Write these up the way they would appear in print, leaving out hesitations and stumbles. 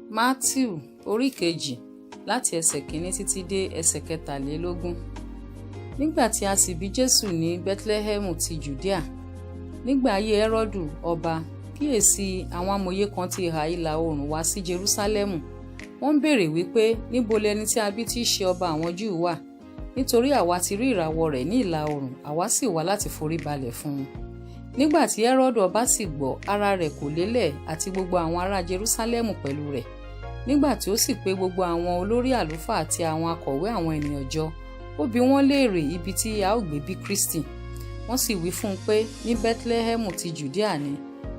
Mátíù orí kejì láti ẹsẹ̀ kìíní títí dé ẹsẹ̀ kẹtàlélógún. Nígbà tí a sì bí Jésù ní Bẹ́tílẹ́hẹ́mù ti Jùdíà, nígbà ayé Hẹ́rọ́dù ọba, kíyèsí àwọn amòye kan ti ìhà ìlà oòrùn wá sí Jerúsálẹ́mù. Wọ́n ń béèrè wípé níbo lẹni tí a bí tí í ṣe ọba àwọn Júù wà, nítorí àwa ti rí ìràwọ̀ rẹ̀ ní ìlà oòrùn, àwa sì wá láti forí balẹ̀ fún un. Nígbà tí Hẹ́rọ́dù ọba sì gbọ́, ara rẹ̀ kò lélẹ̀ àti gbogbo àwọn ará Jerúsálẹ́mù pẹ̀lú rẹ̀. Nígbà tí ó sì pè gbogbo àwọn olórí àlùfáà àti àwọn akọ̀wé àwọn ènìyàn jọ, ó bi wọ́n léèrè ibi tí a ó gbé bí Kristi. Wọ́n sì wí fún un pé ní Bẹ́tílẹ́hẹ́mù ti Jùdíà ni,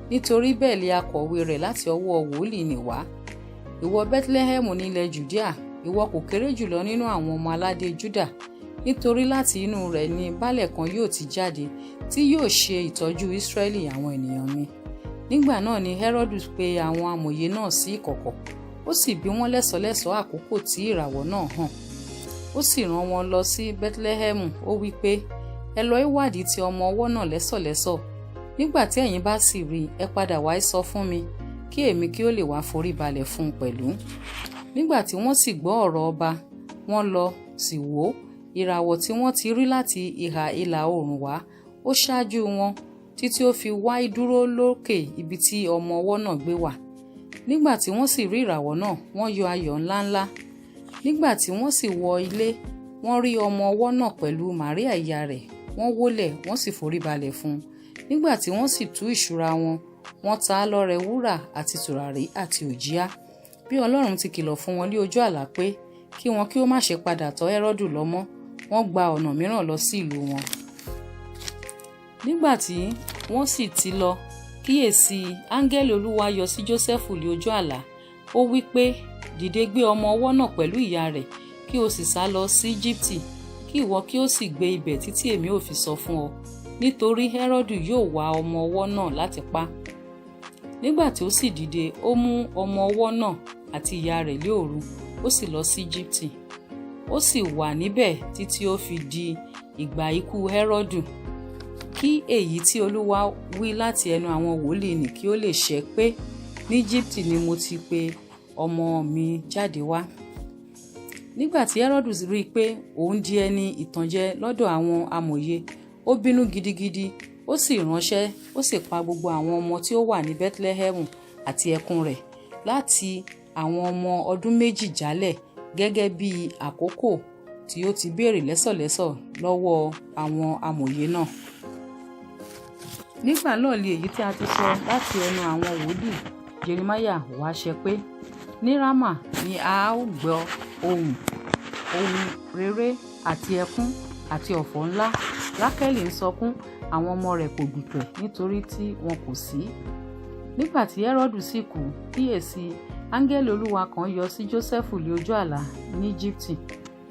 nítorí bẹ́ẹ̀ lé akọ̀wé rẹ̀ láti ọwọ́ wòlíì nì wá. Ìwọ Bẹ́tílẹ́hẹ́mù ní ilẹ̀ Jùdíà, ìwọ kò kéré jùlọ nínú àwọn ọmọ aládé Júdà, nítorí láti inú rẹ̀ ni baálẹ̀ kan yóò ti jáde tí yóò ṣe ìtọ́jú Ísírẹ́lì àwọn ènìyàn mi. Nígbà náà ni Hẹ́rọ́dù pe àwọn amòye náà sí ìkọ̀kọ̀, ó sì bi wọ́n lẹ́sọ̀lẹ́sọ̀ àkókò tí ìràwọ̀ náà hàn. Ó sì rán wọn lọ sí Bẹ́tílẹ́hẹ́mù, ó wí pé, ẹ lọ ìwádìí ti ọmọ ọwọ́ náà lẹ́sọ̀lẹ́sọ̀. Nígbà tí ẹ̀yin bá sì rí, ẹ padà wá sọ fún mi, kí èmi kí ó lè wá forí balẹ̀ fún un pẹ̀lú. Nígbà tí wọ́n sì gbọ́ ọ̀rọ̀ ọba, wọ́n lọ sì wò ó, ìràwọ̀ tí wọ́n ti rí láti ìhà ìlà oòrùn wá, ó ṣáájú wọn títí ó fi wá dúró lókè ibi tí ọmọ ọwọ́ náà gbé wà. Nígbà tí wọ́n sì rí ìràwọ̀ náà, wọ́n yọ ayọ̀ ńláńlá. Nígbà tí wọ́n sì wọ ilé, wọ́n rí ọmọ ọwọ́ náà pẹ̀lú Màríà ìyá rẹ̀, wọ́n wólẹ̀, wọ́n sì forí balẹ̀ fún un. Nígbà tí wọ́n sì tú ìṣúra wọn, wọ́n ta á lọ́rẹ wúrà àti tùràrí àti òjíá, bí Ọlọ́run ti kìlọ̀ fún wọn ní ojú àlá pé kí wọn kí ó má ṣe padà tọ̀ Hẹ́rọ́dù lọ mọ́. Wọ́n gba ọ̀nà mìíràn lọ sí ìlú wọn. Nígbà tí wọ́n sì ti lọ, kíyèsí áńgẹ́lì Olúwa yọ sí Jósẹ́fù ní ojú àlá. Ó wí pé, dìde gbé ọmọ ọwọ́ náà pẹ̀lú ìyá rẹ̀, kí o sì sá lọ sí Íjíbítì, kí ìwọ kí o sì gbé ibẹ̀ títí èmi ò fi sọ fún ọ, nítorí Hẹ́rọ́dù yóò wá ọmọ ọwọ́ náà láti pa. Nígbà tí ó sì dìde, ó mú ọmọ ọwọ́ náà àti ìyá rẹ̀ lé òru, ó sì lọ sí Íjíbítì. Ó sì wà níbẹ̀ títí ó fi di ìgbà ikú Hẹ́rọ́dù, kí èyí tí Olúwa wí láti ẹnu àwọn wòlíì nì kí ó lè ṣẹ pé ní Íjíbítì ni mo ti pe ọmọ mi jáde wá. Nígbà tí Hẹ́rọ́dù rí i pé òun di ẹni ìtànjẹ lọ́dọ̀ àwọn amòye, ó bínú gidigidi, ó sì ránṣẹ́, ó sì pa gbogbo àwọn ọmọ tí ó wà ní Bẹ́tílẹ́hẹ́mù àti ẹkùn rẹ̀, láti àwọn ọmọ ọdún 2 jálẹ̀, gẹ́gẹ́ bí àkókò tí ó ti béèrè lẹ́sọ̀lẹ́sọ̀ lọ́wọ́ àwọn amòye náà. Nígbà náà lé èyí tí a ti sọ láti ẹnu àwọn wòlíì Jeremáyà wá ṣẹ pé, ní Rámà ni a ó gbọ́ ohùn réré àti ẹkún àti ọ̀fọ̀ ńlá. Rákélì ń sọkún, àwọn ọmọ rẹ̀ kò gbìpẹ̀ nítorí tí wọn kò sí. Nígbà tí Hẹ́rọ́dù sì kú, kíyèsí áńgẹ́lì Olúwa kan yọ sí Jósẹ́fù ní ojú àlá ní Íjíbítì,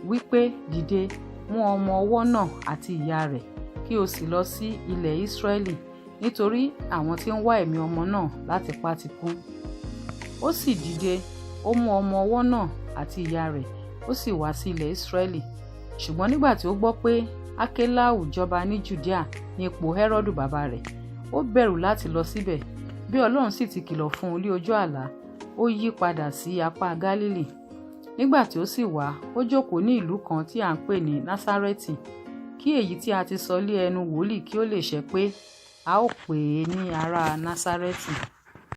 wí pé, dìde, mú ọmọ ọwọ́ náà àti ìyá rẹ̀, kí o sì lọ sí ilẹ̀ Ísírẹ́lì, nítorí àwọn tí ń wá ẹ̀mí ọmọ náà láti pa ti kú. Ó sì dìde, ó mú ọmọ ọwọ́ náà àti ìyá rẹ̀, ó sì wá sí ilẹ̀ Ísírẹ́lì. Ṣùgbọ́n nígbà tí ó gbọ́ pé Akéláù jọba ní Jùdíà ní ipò Hẹ́rọ́dù bàbá rẹ̀, ó bẹ̀rù láti lọ síbẹ̀. Bí Ọlọ́run sì ti kìlọ̀ fún un ní ojú àlá, ó yí padà sí apá Gálílì. Nígbà tí ó sì wá, ó jókòó ní ìlú kan tí à ń pè ní Násárẹ́tì, kí èyí tí a ti sọ lé ẹnu wòlíì kí ó lè ṣẹ pé a ó pè é ní ará Násárẹ́tì.